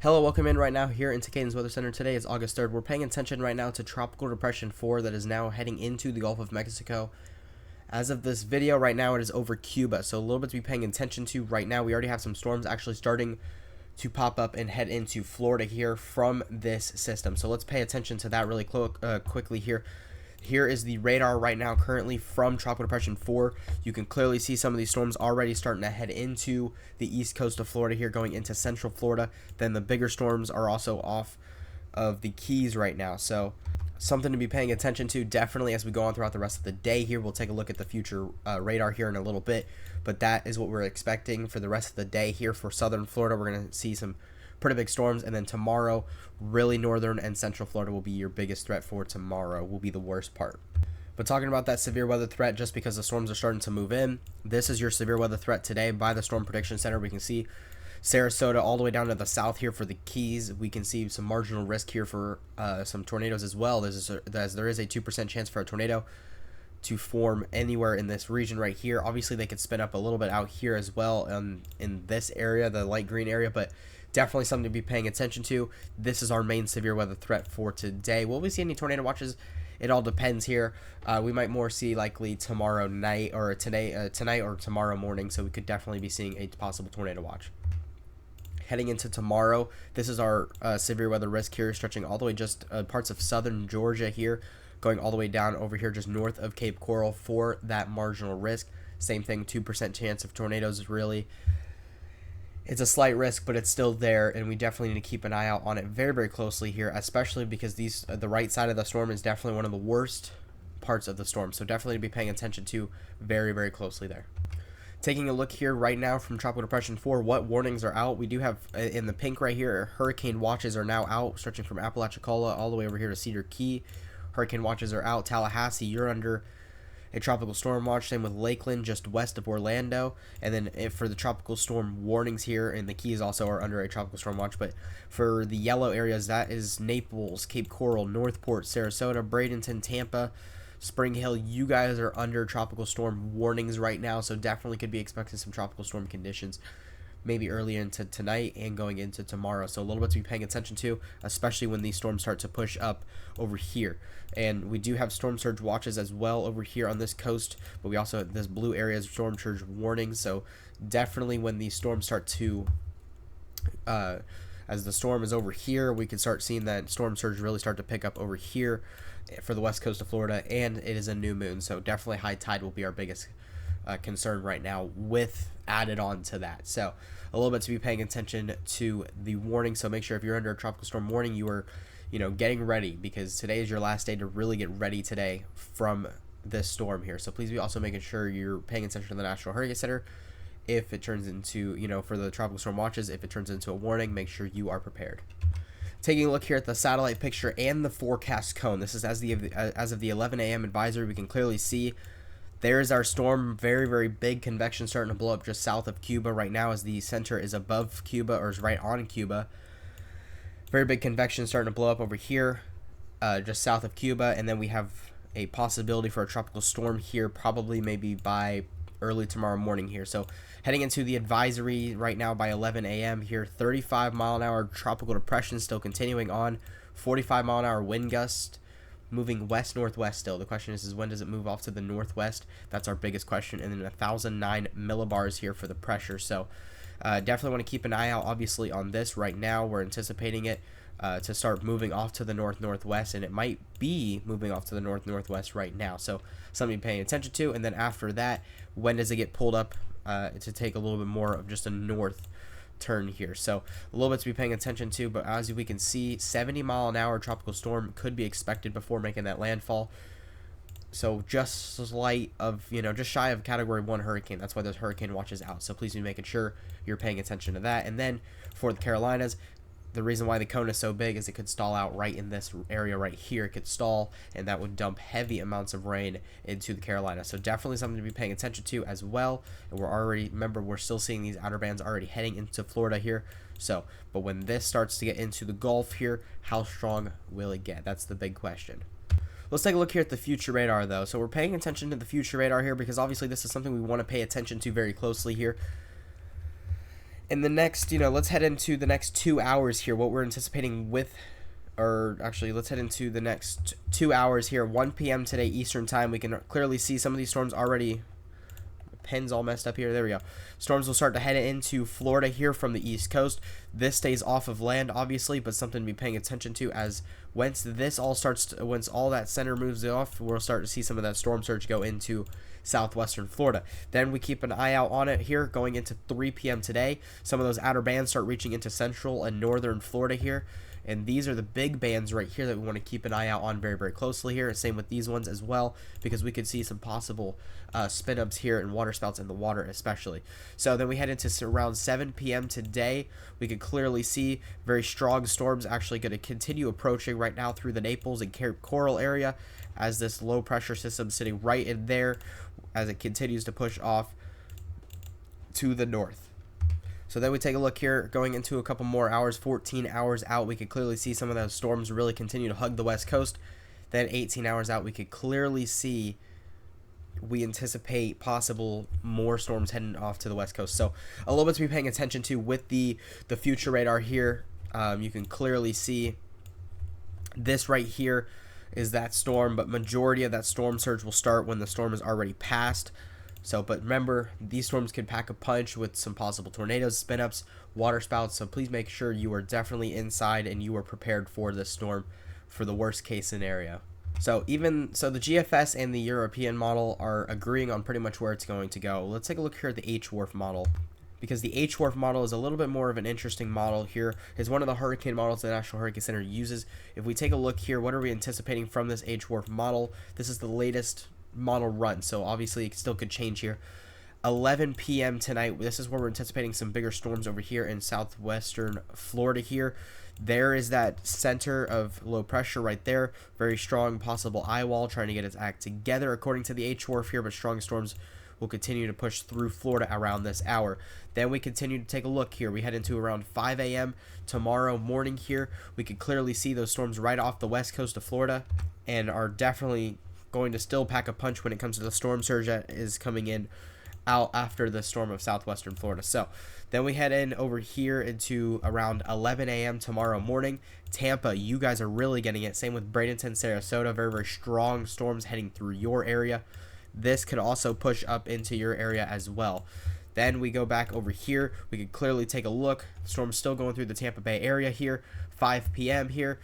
Hello, welcome in right now here into Caden's Weather Center. Today is August 3rd. We're paying attention right now to Tropical Depression 4 that is now heading into the Gulf of Mexico. As of this video right now, it is over Cuba, so a little bit to be paying attention to right now. We already have some storms actually starting to pop up and head into Florida here from this system. So let's pay attention to that really quickly here. Here is the radar right now currently from Tropical Depression 4. You can clearly see some of these storms already starting to head into the east coast of Florida here, going into central Florida. Then the bigger storms are also off of the Keys right now. So something to be paying attention to definitely as we go on throughout the rest of the day here. We'll take a look at the future radar here in a little bit. But that is what we're expecting for the rest of the day here for southern Florida. We're going to see some pretty big storms, and then tomorrow really northern and central Florida will be your biggest threat. For tomorrow will be the worst part. But talking about that severe weather threat, just because the storms are starting to move in, this is your severe weather threat today by the Storm Prediction Center. We can see Sarasota all the way down to the south here for the Keys. We can see some marginal risk here for some tornadoes as well. There is a 2% chance for a tornado to form anywhere in this region right here. Obviously they could spin up a little bit out here as well in this area, the light green area, but definitely something to be paying attention to. This is our main severe weather threat for today. Will we see any tornado watches? It all depends here. We might more see likely tomorrow night or tonight or tomorrow morning, so we could definitely be seeing a possible tornado watch. Heading into tomorrow, this is our severe weather risk here, stretching all the way just parts of southern Georgia here, going all the way down over here just north of Cape Coral for that marginal risk. Same thing, 2% chance of tornadoes. Really, it's a slight risk, but it's still there, and we definitely need to keep an eye out on it very, very closely here, especially because the right side of the storm is definitely one of the worst parts of the storm. So definitely to be paying attention to very, very closely there. Taking a look here right now from Tropical Depression 4, what warnings are out? We do have in the pink right here, hurricane watches are now out, stretching from Apalachicola all the way over here to Cedar Key. Hurricane watches are out. Tallahassee, you're under a tropical storm watch. Same with Lakeland, just west of Orlando. And then for the tropical storm warnings here, and the Keys also are under a tropical storm watch. But for the yellow areas, that is Naples, Cape Coral, Northport, Sarasota, Bradenton, Tampa, Spring Hill. You guys are under tropical storm warnings right now, so definitely could be expecting some tropical storm conditions maybe early into tonight and going into tomorrow. So a little bit to be paying attention to, especially when these storms start to push up over here. And we do have storm surge watches as well over here on this coast, but we also have this blue area is storm surge warning. So definitely when these storms start to as the storm is over here, we can start seeing that storm surge really start to pick up over here for the west coast of Florida, and it is a new moon, so definitely high tide will be our biggest concern right now with added on to that. So a little bit to be paying attention to the warning. So make sure if you're under a tropical storm warning, you are getting ready, because today is your last day to really get ready today from this storm here. So please be also making sure you're paying attention to the National Hurricane Center. If it turns into, for the tropical storm watches, if it turns into a warning, make sure you are prepared. Taking a look here at the satellite picture and the forecast cone. This is as of the 11 a.m. advisory. We can clearly see there's our storm. Very, very big convection starting to blow up just south of Cuba right now, as the center is above Cuba, or is right on Cuba. Very big convection starting to blow up over here, just south of Cuba. And then we have a possibility for a tropical storm here, probably maybe by early tomorrow morning here. So heading into the advisory right now by 11 a.m. here, 35 mile an hour tropical depression still continuing on, 45 mile an hour wind gust, moving west northwest still. The question is when does it move off to the northwest? That's our biggest question. And then 1,009 millibars here for the pressure. So definitely want to keep an eye out obviously on this right now. We're anticipating it to start moving off to the northwest, and it might be moving off to the northwest right now. So something to be paying attention to. And then after that, when does it get pulled up to take a little bit more of just a north turn here? So a little bit to be paying attention to, but as we can see, 70 mile an hour tropical storm could be expected before making that landfall. So just slight of, just shy of category 1 hurricane. That's why those hurricane watches out. So please be making sure you're paying attention to that. And then for the Carolinas, the reason why the cone is so big is it could stall out right in this area right here. It could stall, and that would dump heavy amounts of rain into the Carolinas. So definitely something to be paying attention to as well. And we're still seeing these outer bands already heading into Florida here. So, but when this starts to get into the Gulf here, how strong will it get? That's the big question. Let's take a look here at the future radar though. So we're paying attention to the future radar here because obviously this is something we want to pay attention to very closely here. In the next, let's head into the next 2 hours here, what we're anticipating with, or actually, let's head into the next 2 hours here, 1 p.m. today Eastern time. We can clearly see some of these storms already. Pen's all messed up here. There we go. Storms will start to head into Florida here from the East Coast. This stays off of land, obviously, but something to be paying attention to, as once all that center moves off, we'll start to see some of that storm surge go into southwestern Florida. Then we keep an eye out on it here going into 3 p.m. today. Some of those outer bands start reaching into central and northern Florida here. And these are the big bands right here that we want to keep an eye out on very, very closely here. Same with these ones as well, because we could see some possible spin-ups here and water spouts in the water especially. So then we head into around 7 p.m. today. We could clearly see very strong storms actually going to continue approaching right now through the Naples and Cape Coral area, as this low pressure system sitting right in there as it continues to push off to the north. So then we take a look here, going into a couple more hours, 14 hours out, we could clearly see some of those storms really continue to hug the west coast. Then 18 hours out, we could clearly see, we anticipate possible more storms heading off to the west coast. So a little bit to be paying attention to with the future radar here. You can clearly see this right here is that storm, but majority of that storm surge will start when the storm is already passed. So, but remember, these storms can pack a punch with some possible tornadoes, spin-ups, water spouts. So please make sure you are definitely inside and you are prepared for this storm for the worst case scenario. So the GFS and the European model are agreeing on pretty much where it's going to go. Let's take a look here at the HWRF model, because the HWRF model is a little bit more of an interesting model here. It's one of the hurricane models the National Hurricane Center uses. If we take a look here, what are we anticipating from this HWRF model? This is the latest model run, so obviously it still could change here. 11 p.m. tonight, this is where we're anticipating some bigger storms over here in southwestern Florida here. There is that center of low pressure right there, very strong possible eye wall trying to get its act together according to the HWRF here, but strong storms will continue to push through Florida around this hour. Then we continue to take a look here. We head into around 5 a.m. tomorrow morning here. We can clearly see those storms right off the west coast of Florida and are definitely going to still pack a punch when it comes to the storm surge that is coming in out after the storm of southwestern Florida. So then we head in over here into around 11 a.m. tomorrow morning. Tampa, you guys are really getting it. Same with Bradenton, Sarasota. Very, very strong storms heading through your area. This could also push up into your area as well. Then we go back over here. We can clearly take a look. Storm's still going through the Tampa Bay area here. 5 p.m. here.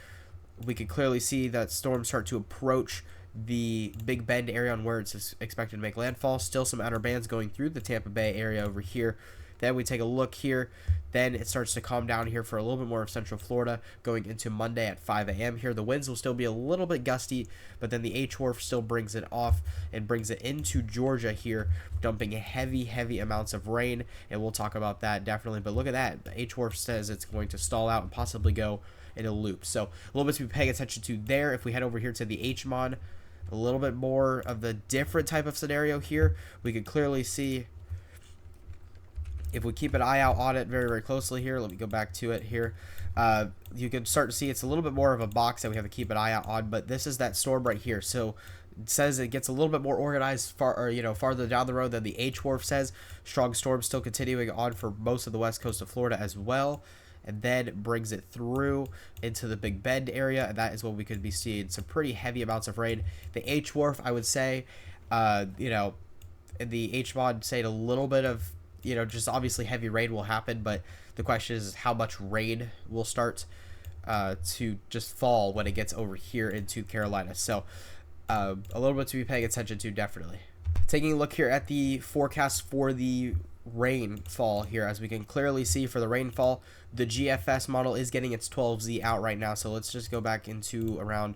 We can clearly see that storms start to approach the Big Bend area on where it's expected to make landfall. Still some outer bands going through the Tampa Bay area over here. Then we take a look here. Then it starts to calm down here for a little bit more of central Florida going into Monday at 5 a.m. here. The winds will still be a little bit gusty, but then the HWRF still brings it off and brings it into Georgia here, dumping heavy amounts of rain, and we'll talk about that definitely. But look at that. The HWRF says it's going to stall out and possibly go in a loop. So a little bit to be paying attention to there. If we head over here to the HMON, a little bit more of the different type of scenario here. We could clearly see, if we keep an eye out on it very, very closely here, let me go back to it here. You can start to see it's a little bit more of a box that we have to keep an eye out on, but this is that storm right here. So it says it gets a little bit more organized farther down the road than the HWRF says. Strong storms still continuing on for most of the west coast of Florida as well, and then brings it through into the Big Bend area, and that is what we could be seeing. Some pretty heavy amounts of rain. The HWRF, I would say, the HMOD say a little bit of, just obviously heavy rain will happen, but the question is how much rain will start to just fall when it gets over here into Carolina. So a little bit to be paying attention to, definitely. Taking a look here at the forecast for the rainfall here, as we can clearly see for the rainfall, the GFS model is getting its 12Z out right now. So let's just go back into around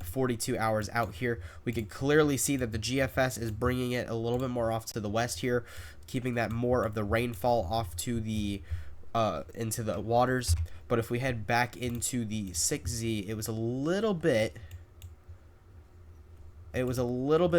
42 hours out here. We can clearly see that the GFS is bringing it a little bit more off to the west here, keeping that more of the rainfall off to the into the waters. But if we head back into the 6Z, it was a little bit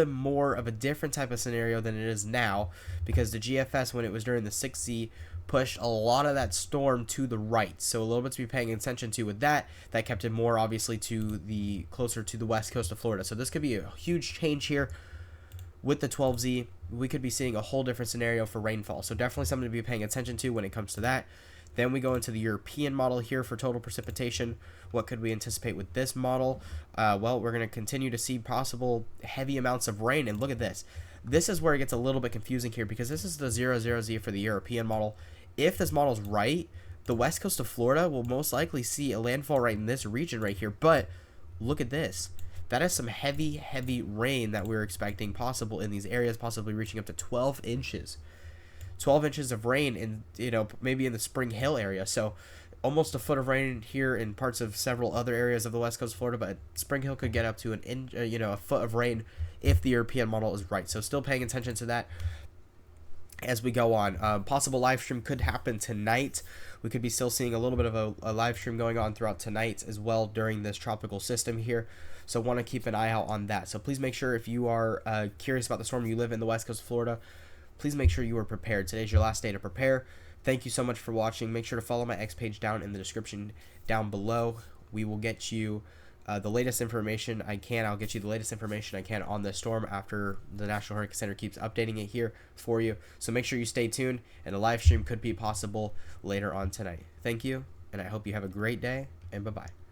more of a different type of scenario than it is now, because the GFS, when it was during the 6Z, pushed a lot of that storm to the right. So a little bit to be paying attention to with that. That kept it more obviously to the closer to the west coast of Florida. So this could be a huge change here with the 12Z. we could be seeing a whole different scenario for rainfall. So definitely something to be paying attention to when it comes to that. Then we go into the European model here for total precipitation. What could we anticipate with this model? Well, we're going to continue to see possible heavy amounts of rain. And look at this. This is where it gets a little bit confusing here, because this is the 00Z for the European model. If this model is right, the west coast of Florida will most likely see a landfall right in this region right here. But look at this. That is some heavy, heavy rain that we're expecting possible in these areas, possibly reaching up to 12 inches. 12 inches of rain in, maybe in the Spring Hill area. So almost a foot of rain here in parts of several other areas of the west coast of Florida, but Spring Hill could get up to a foot of rain if the European model is right. So still paying attention to that as we go on. Possible live stream could happen tonight. We could be still seeing a little bit of a live stream going on throughout tonight as well during this tropical system here. So want to keep an eye out on that. So please make sure, if you are curious about the storm, you live in the west coast of Florida, please make sure you are prepared. Today's your last day to prepare. Thank you so much for watching. Make sure to follow my X page down in the description down below. We will get you the latest information I can. I'll get you the latest information I can on this storm after the National Hurricane Center keeps updating it here for you. So make sure you stay tuned, and a live stream could be possible later on tonight. Thank you, and I hope you have a great day, and bye-bye.